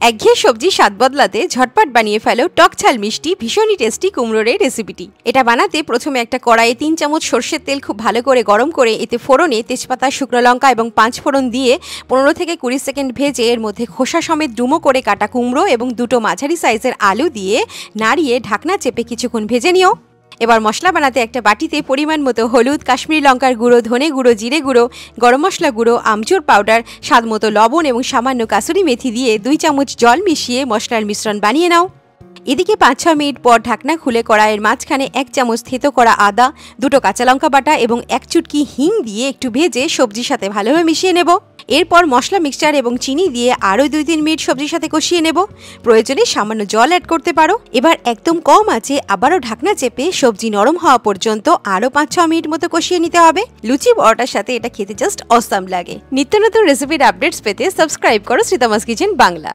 একঘেয়ে সবজি স্বাদ বদলাতে ঝটপট বানিয়ে ফেলো টক ঝাল মিষ্টি ভীষণই টেস্টি কুমড়োর এই রেসিপিটি। এটা বানাতে প্রথমে একটা কড়াইয়ে 3 চামচ সর্ষের তেল খুব ভালো করে গরম করে এতে ফোড়নে তেজপাতা, শুকনো লঙ্কা এবং 5 ফোড়ন দিয়ে 15 থেকে 20 সেকেন্ড ভেজে এর মধ্যে খোসা সমেত ডুমো করে কাটা কুমড়ো এবং দুটো মাঝারি সাইজের আলু দিয়ে নাড়িয়ে ঢাকনা চেপে কিছুক্ষণ ভেজে নিও। এবার মশলা বানাতে একটা বাটিতে পরিমাণ মতো হলুদ, কাশ্মীরি লঙ্কার গুঁড়ো, ধনে গুঁড়ো, জিরে গুঁড়ো, গরম মশলা গুঁড়ো, আমচুর পাউডার, স্বাদ মতো লবণ এবং সামান্য কাসুরি মেথি দিয়ে 2 চামচ জল মিশিয়ে মশলার মিশ্রণ বানিয়ে নাও। এদিকে 5-6 মিনিট পর ঢাকনা খুলে কড়াইয়ের মাঝখানে 1 চামচ থেতো করা আদা, 2টো কাঁচা লঙ্কা বাটা এবং 1 চুটকি হিং দিয়ে একটু ভেজে সবজির সাথে ভালোভাবে মিশিয়ে নেব। এরপর মশলা মিক্সচার এবং চিনি দিয়ে আরও 2-3 মিনিট সবজির সাথে কষিয়ে নেব। প্রয়োজনে সামান্য জল অ্যাড করতে পারো। এবার একদম কম আঁচে আবারও ঢাকনা চেপে সবজি নরম হওয়া পর্যন্ত আরও 5-6 মিনিট মতো কষিয়ে নিতে হবে। লুচি পরোটার সাথে এটা খেতে জাস্ট অসাম লাগে। নিত্য নতুন রেসিপির আপডেটস পেতে সাবস্ক্রাইব করো শ্রীতমাস কিচেন বাংলা।